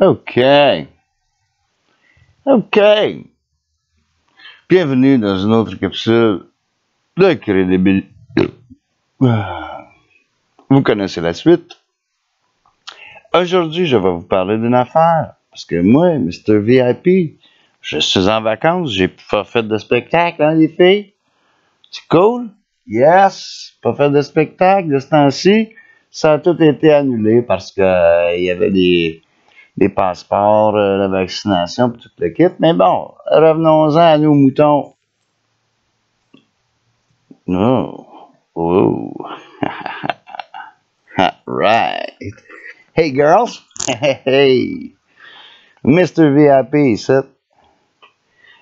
OK. OK. Bienvenue dans une autre capsule de crédibilité. Vous connaissez la suite. Aujourd'hui, je vais vous parler d'une affaire. Parce que moi, Mr. VIP, je suis en vacances, j'ai pas fait de spectacle, hein, les filles? C'est cool? Yes! Pas fait de spectacle de ce temps-ci. Ça a tout été annulé parce que il y avait des passeports, la vaccination, puis tout le kit. Mais bon, revenons-en à nos moutons. Oh. Oh. Right. Hey, girls. Hey. Mr. VIP, ici.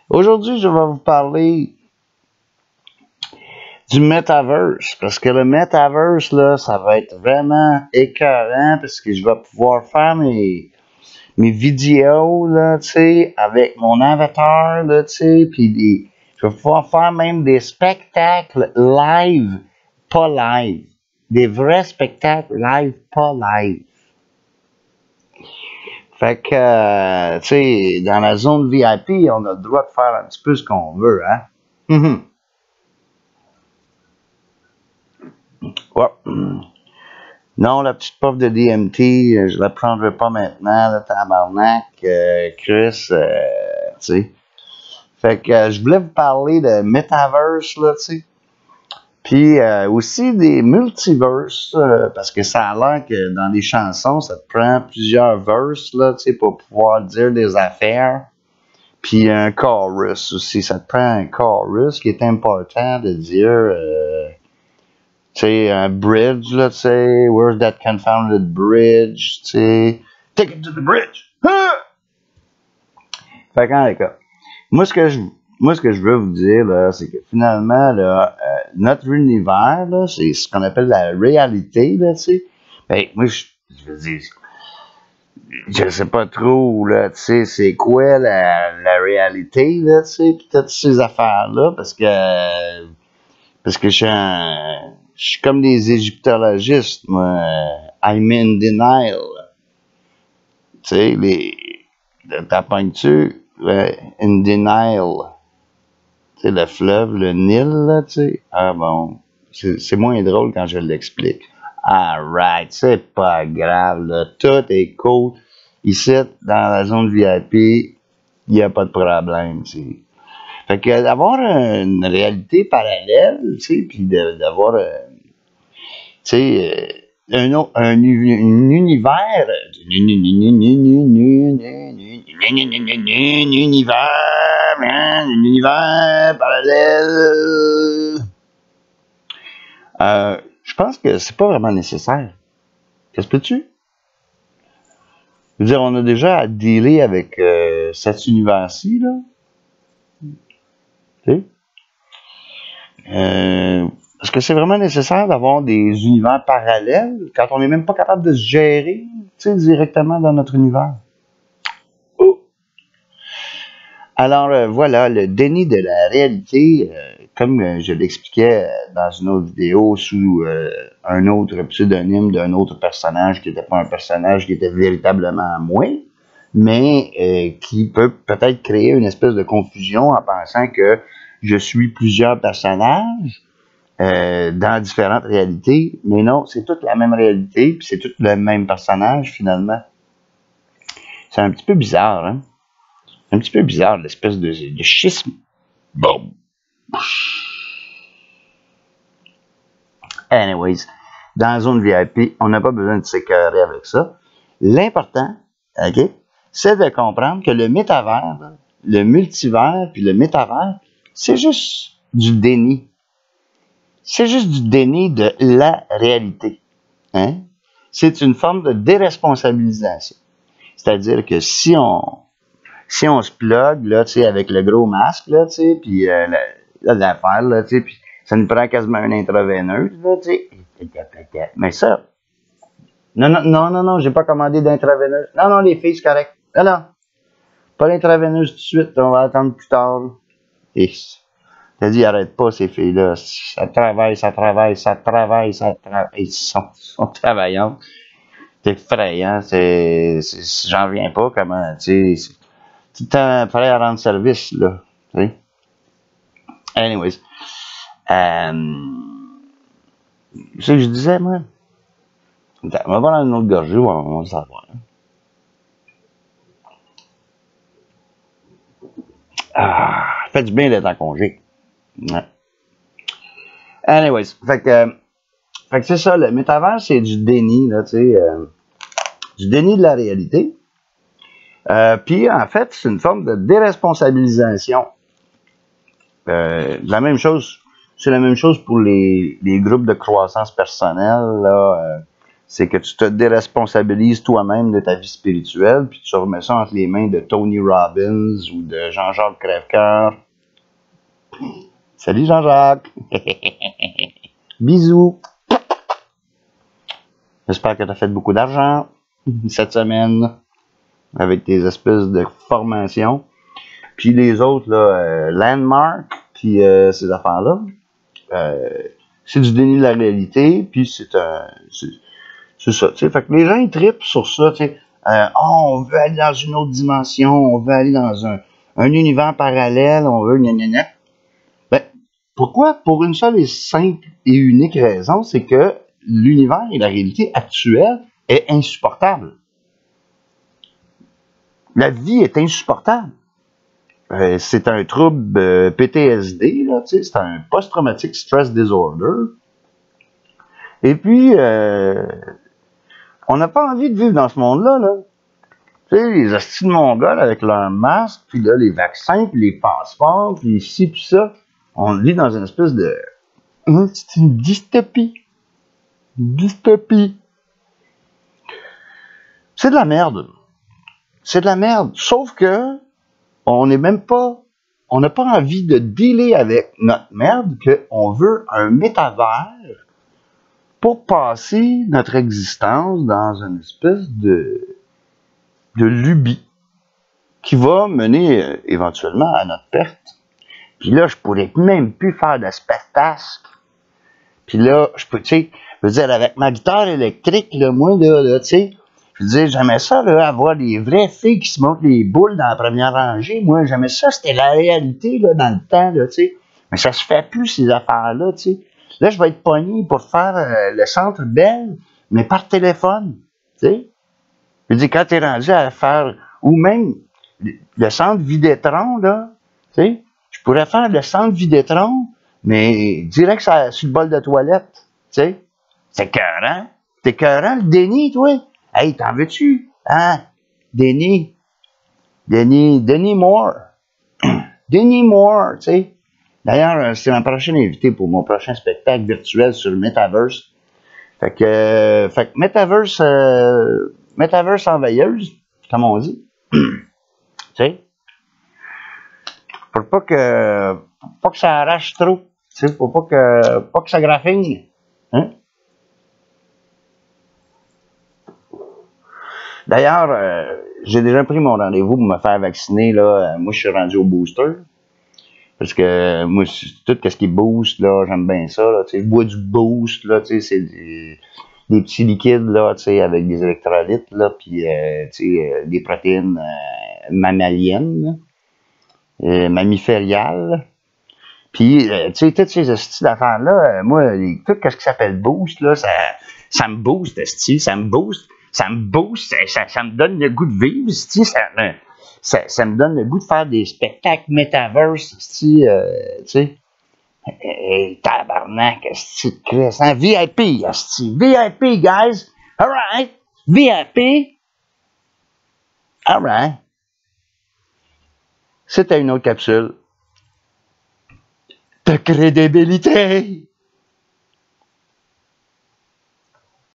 Aujourd'hui, je vais vous parler du Metaverse. Parce que le Metaverse, là, ça va être vraiment écœurant parce que je vais pouvoir faire mes vidéos, là, tu sais, avec mon avatar, là, tu sais, puis je vais pouvoir faire même des spectacles live, pas live. Des vrais spectacles live, pas live. Fait que, tu sais, dans la zone VIP, on a le droit de faire un petit peu ce qu'on veut, hein. Ouais. Non, la petite puff de DMT, je la prendrai pas maintenant, le tabarnak, Chris, tu sais. Fait que je voulais vous parler de Metaverse, là, tu sais. Puis aussi des multiverses, parce que ça a l'air que dans les chansons, ça te prend plusieurs verses, là, tu sais, pour pouvoir dire des affaires. Puis un chorus aussi, ça te prend un chorus qui est important de dire, tu sais, un bridge, là, tu sais, where's that confounded bridge, tu sais, take it to the bridge! Huh! Fait qu'en tout cas, moi, ce que je veux vous dire, là, c'est que finalement, là, notre univers, là, c'est ce qu'on appelle la réalité, là, tu sais. Ben, moi, je veux dire, je sais pas trop, là, tu sais, c'est quoi la réalité, là, tu sais, pis toutes ces affaires-là, parce que je suis comme des égyptologistes, moi, I'm in denial, tu sais, t'appognes-tu, in denial, tu sais, le fleuve, le Nil, là, tu sais, ah bon, c'est moins drôle quand je l'explique. Alright, c'est pas grave, là, tout est cool. Ici, dans la zone VIP, il n'y a pas de problème, tu sais. Fait que d'avoir une réalité parallèle, tu sais, puis d'avoir, tu sais, un univers, un univers parallèle. Je pense que c'est pas vraiment nécessaire. Qu'est-ce que tu? Je veux dire, on a déjà à dealer avec cet univers-ci, là. Tu sais? Est-ce que c'est vraiment nécessaire d'avoir des univers parallèles quand on n'est même pas capable de se gérer, tu sais, directement dans notre univers? Oh. Alors, voilà, le déni de la réalité, comme je l'expliquais dans une autre vidéo sous un autre pseudonyme d'un autre personnage qui n'était pas un personnage qui était véritablement moi, mais qui peut peut-être créer une espèce de confusion en pensant que je suis plusieurs personnages dans différentes réalités, mais non, c'est toute la même réalité, puis c'est tout le même personnage finalement. C'est un petit peu bizarre, hein? Un petit peu bizarre, l'espèce de schisme. Bon. Anyways, dans la zone VIP, on n'a pas besoin de s'écœurer avec ça. L'important, OK, c'est de comprendre que le métavers, le multivers, puis le métavers, c'est juste du déni. C'est juste du déni de la réalité. Hein? C'est une forme de déresponsabilisation. C'est-à-dire que si on se plug, là, tu sais, avec le gros masque, là, tu sais, puis l'affaire, là, tu sais, puis ça nous prend quasiment une intraveineuse, là, tu sais. Mais ça, non, j'ai pas commandé d'intraveineuse. Non, les filles, c'est correct. Non, pas l'intraveineuse tout de suite, on va attendre plus tard. Et t'as dit, arrête pas, ces filles-là. Ça travaille. Ils sont travaillantes. effrayant, j'en reviens pas comment, tu sais, tout le temps prêt à rendre service, là, tu sais. Anyways, c'est que je disais, moi, attends, on va voir une autre gorgée, on va savoir. Ah, fait du bien d'être en congé. Ouais. Anyways, fait que c'est ça, le métavers, c'est du déni, là, tu sais, du déni de la réalité. Puis, en fait, c'est une forme de déresponsabilisation. La même chose, c'est la même chose pour les groupes de croissance personnelle, là. C'est que tu te déresponsabilises toi-même de ta vie spirituelle, puis tu remets ça entre les mains de Tony Robbins ou de Jean-Jacques Crèvecoeur. Salut Jean-Jacques! Bisous! J'espère que tu as fait beaucoup d'argent cette semaine avec tes espèces de formations. Puis les autres, là, Landmark, puis ces affaires-là, c'est du déni de la réalité, puis c'est ça, tu sais. Fait que les gens, ils trippent sur ça, tu sais. On veut aller dans une autre dimension, on veut aller dans un univers parallèle, on veut gna. Ben, pourquoi? Pour une seule et simple et unique raison, c'est que l'univers et la réalité actuelle est insupportable. La vie est insupportable. C'est un trouble PTSD, là, tu sais, c'est un post-traumatic stress disorder. Et puis, on n'a pas envie de vivre dans ce monde-là, là. Tu sais, les hosties de Mongols avec leurs masques, puis là, les vaccins, puis les passeports, puis ci, puis ça. On vit dans une espèce de... C'est une dystopie. Dystopie. C'est de la merde. C'est de la merde. Sauf que, on n'est même pas... On n'a pas envie de dealer avec notre merde, qu'on veut un métavers pour passer notre existence dans une espèce de lubie qui va mener éventuellement à notre perte. Puis là, je pourrais même plus faire de spectacle. Puis là, je peux, tu sais, je veux dire, avec ma guitare électrique, là, moi, là tu sais, je veux dire, j'aimais ça, là, avoir des vraies filles qui se montent les boules dans la première rangée. Moi, j'aimais ça, c'était la réalité, là, dans le temps, là, tu sais. Mais ça se fait plus, ces affaires-là, tu sais. Là, je vais être pogné pour faire le Centre Bell, mais par téléphone, tu sais. Je veux dire, quand t'es rendu à faire, ou même le Centre Vidétron, là, tu sais, je pourrais faire le Centre Vidétron, mais direct sur le bol de toilette, tu sais. C'est écœurant. C'est écœurant, le déni, toi. Hey, t'en veux-tu? Hein? Déni. Déni Moore. Déni Moore, tu sais. D'ailleurs, c'est ma prochaine invitée pour mon prochain spectacle virtuel sur le Metaverse. Fait que Metaverse en veilleuse, comme on dit. Tu sais? Pour pas que ça arrache trop. Tu sais, pour pas que ça graffine. Hein? D'ailleurs, j'ai déjà pris mon rendez-vous pour me faire vacciner, là. Moi, je suis rendu au booster. Parce que moi, tout ce qui boost, là, j'aime bien ça, là. Tu sais, je bois du boost, là, tu sais, c'est des petits liquides, là, tu sais, avec des électrolytes, là, puis, tu sais, des protéines mammaliennes, mammifériales. Puis, tu sais, toutes ces styles d'affaires-là, moi, tout ce qui s'appelle boost, là, ça me booste, ça me booste, ça me donne le goût de vivre, ça me donne le goût de faire des spectacles metaverse, tu sais. Tabarnak, esti, Chris, hein? VIP, esti, VIP, guys. Alright, VIP. Alright. C'était une autre capsule de crédibilité.